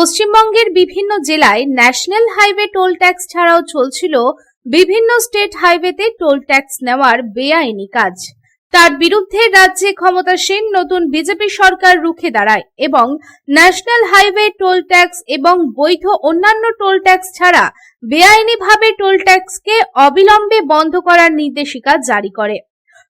পশ্চিমবঙ্গের বিভিন্ন জেলায় ন্যাশনাল হাইওয়ে টোল ট্যাক্স ছাড়াও চলছিল বিভিন্ন স্টেট হাইওয়েতে টোল ট্যাক্স নেওয়ার বেআইনি কাজ। তার বিরুদ্ধে রাজ্যে ক্ষমতাসীন নতুন বিজেপি সরকার রুখে দাঁড়ায় এবং ন্যাশনাল হাইওয়ে টোল ট্যাক্স এবং বৈধ অন্যান্য টোল ট্যাক্স ছাড়া বেআইনিভাবে টোল ট্যাক্সকে অবিলম্বে বন্ধ করার নির্দেশিকা জারি করে।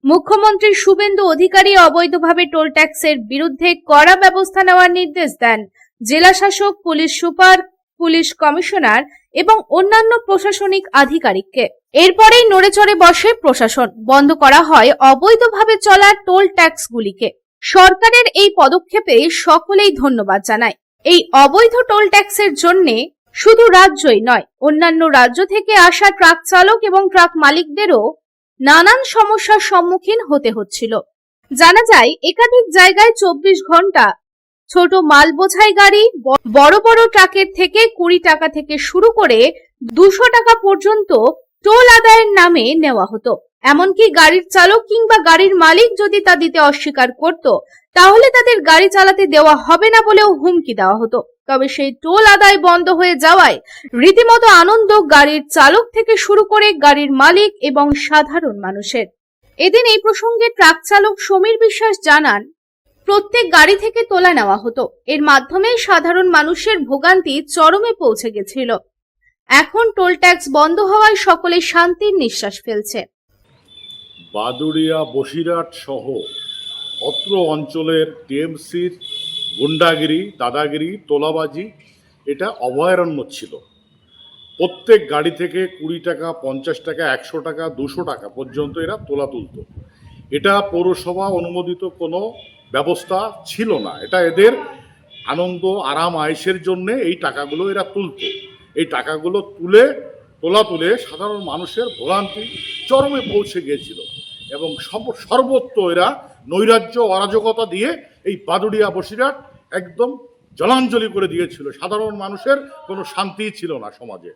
মুখ্যমন্ত্রী শুভেন্দু অধিকারী অবৈধভাবে টোল ট্যাক্সের বিরুদ্ধে কড়া ব্যবস্থা নেওয়ার নির্দেশ দেন জেলা শাসক, পুলিশ সুপার, পুলিশ কমিশনার এবং অন্যান্য প্রশাসনিক আধিকারিককে। এরপরেই নড়েচড়ে বসে প্রশাসন, বন্ধ করা হয় অবৈধভাবে চলা টোল ট্যাক্সগুলিকে। সরকারের এই পদক্ষেপে সকলেই ধন্যবাদ জানায়। এই অবৈধ টোল ট্যাক্সের জন্য শুধু রাজ্যই নয়, অন্যান্য রাজ্য থেকে আসা ট্রাক চালক এবং ট্রাক মালিকদেরও নানান সমস্যার সম্মুখীন হতে হচ্ছিল। জানা যায়, একাধিক জায়গায় 24 ঘন্টা ছোট মাল বোঝাই গাড়ি, বড় বড় ট্রাকের থেকে 20 টাকা থেকে শুরু করে 200 টাকা পর্যন্ত টোল আদায়ের নামে নেওয়া হতো। এমনকি গাড়ির চালক কিংবা গাড়ির মালিক যদি তা দিতে অস্বীকার করত, তাহলে তাদের গাড়ি চালাতে দেওয়া হবে না বলেও হুমকি দেওয়া হতো। তবে সেই টোল আদায় বন্ধ হয়ে যাওয়ায় রীতিমতো আনন্দ গাড়ির চালক থেকে শুরু করে গাড়ির মালিক এবং সাধারণ মানুষের। এদিন এই প্রসঙ্গে ট্রাক চালক সমীর বিশ্বাস জানান, প্রত্যেক গাড়ি থেকে তোলা নেওয়া হতো। এর মাধ্যমে সাধারণ মানুষের ভোগান্তি চরমে পৌঁছে গেছিল। এখন টোল ট্যাক্স বন্ধ হওয়ায় সকলে শান্তির নিঃশ্বাস ফেলছে। বাদুড়িয়া, বসিরহাট সহ অত্র অঞ্চলের টিএমসির গুন্ডাগিরি, দাদাগিরি, তোলাবাজি এটা অভয়ারণ্য ছিল। প্রত্যেক গাড়ি থেকে 20 টাকা, 50 টাকা, 100 টাকা, 200 টাকা পর্যন্ত এরা তোলা তুলত। এটা পৌরসভা অনুমোদিত কোনো ব্যবস্থা ছিল না। এটা এদের আনন্দ, আরাম, আয়েশের জন্য এই টাকাগুলো এরা তুলত। এই টাকাগুলো তুলে সাধারণ মানুষের ভোগান্তি চরমে পৌঁছে গিয়েছিল এবং সর্বত্র এরা নৈরাজ্য, অরাজকতা দিয়ে এই বাদুড়িয়া, বসিরহাট একদম জলাঞ্জলি করে দিয়েছিল। সাধারণ মানুষের কোনো শান্তিই ছিল না সমাজে।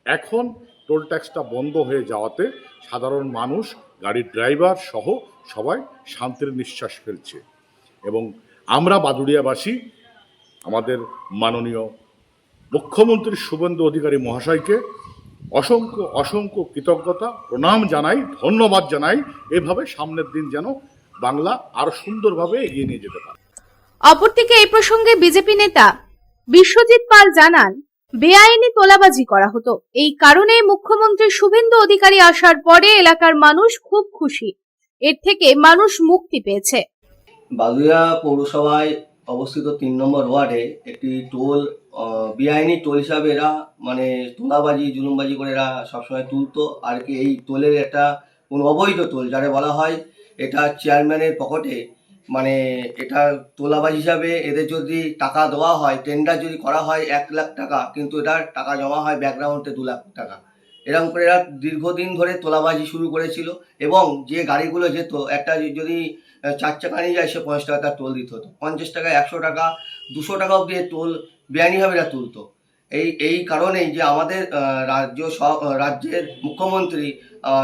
এখন টোল ট্যাক্সটা বন্ধ হয়ে যাওয়াতে সাধারণ মানুষ, গাড়ির ড্রাইভার সহ সবাই শান্তির নিঃশ্বাস ফেলছে এবং আমরা বাদুড়িয়াবাসী আমাদের মাননীয় মুখ্যমন্ত্রী শুভেন্দু অধিকারী মহাশয়কে অসংখ্য অসংখ্য কৃতজ্ঞতা, প্রণাম জানাই, ধন্যবাদ জানাই। এভাবে সামনের দিন যেন বাংলা আরো সুন্দরভাবে এগিয়ে নিয়ে যেতে পারে। অপরদিকে এই প্রসঙ্গে বিজেপি নেতা বিশ্বজিৎ পাল জানান, বেআইনি তোলাবাজি করা হতো। এই কারণে মুখ্যমন্ত্রী শুভেন্দু অধিকারী আসার পরে এলাকার মানুষ খুব খুশি। এর থেকে মানুষ মুক্তি পেয়েছে। বাদুড়িয়া পৌরসভায় অবস্থিত 3 নম্বর ওয়ার্ডে একটি টোল বেআইনি টোল হিসাবে এরা তোলাবাজি, জুলুমবাজি করে এরা সবসময় তুলতো। আর কি এই টোলের একটা কোনো অবৈধ টোল যারা বলা হয়, এটা চেয়ারম্যানের পকেটে এটা তোলাবাজি হিসাবে এদের যদি টাকা দেওয়া হয়, টেন্ডার যদি করা হয় 1 লাখ টাকা, কিন্তু এটার টাকা জমা হয় ব্যাকগ্রাউন্ডে 2 লাখ টাকা। এরকম করে এরা দীর্ঘদিন ধরে তোলাবাজি শুরু করেছিল এবং যে গাড়িগুলো যেত, একটা যদি 4 চাকা নিয়ে যায়, সে 50 টাকা তার টোল দিতে হতো। 50 টাকা, 100 টাকা, 200 টাকা অব্দি টোল বেআইনিভাবে এরা তুলতো। এই কারণেই যে আমাদের রাজ্যের মুখ্যমন্ত্রী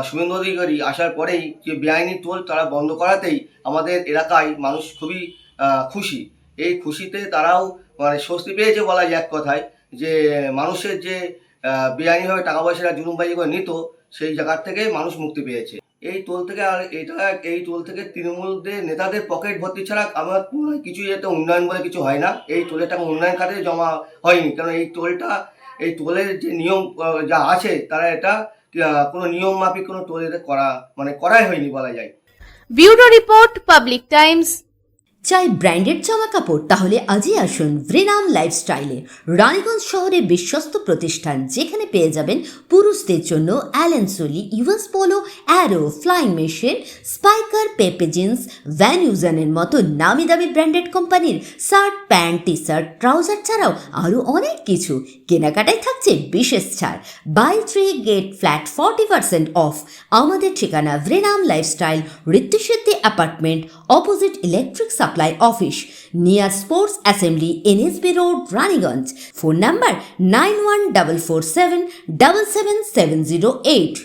শুভেন্দু অধিকারী আসার পরেই যে বেআইনি টোল তারা বন্ধ করাতেই আমাদের এলাকায় মানুষ খুবই খুশি। এই খুশিতে তারাও স্বস্তি পেয়েছে বলা যায় এক কথায়, যে মানুষের যে বেআইনিভাবে টাকা পয়সা জুলুমবাজি করে নিত, সেই জায়গার থেকে মানুষ মুক্তি পেয়েছে। এই টোল থেকে তৃণমূলদের নেতাদের পকেট ভর্তি ছাড়া আমার কিছুই এটা উন্নয়ন বলে কিছু হয় না। এই টোলের টাকা উন্নয়ন খাতে জমা হয়নি, কারণ এই টোলের যে নিয়ম যা আছে, তারা এটা কোনো নিয়ম মাফিক কোনো টোল এটা করাই হয়নি বলা যায়। Bureau report, public Times. চাই ব্র্যান্ডেড জামা কাপড়? তাহলে আজই আসুন ভ্রেনাম লাইফস্টাইলে। রানীগঞ্জ শহরে বিশ্বস্ত প্রতিষ্ঠান, যেখানে পেয়ে যাবেন পুরুষদের জন্য Allen Solly, US Polo, Arrow, Flying Machine, Spykar, Pepe Jeans, Van ইউজানের মতো নামি দামি ব্র্যান্ডেড কোম্পানির shirt, pant, T shirt, trouser ছাড়াও আরও অনেক কিছু। কেনাকাটায় থাকছে বিশেষ ছাড়, বাই 3 গেট ফ্ল্যাট 40% অফ। আমাদের ঠিকানা ভ্রেনাম lifestyle, Ritusiddhi apartment, opposite electric supply office, near sports assembly, NSB road, Raniganj. Phone number 9144777708।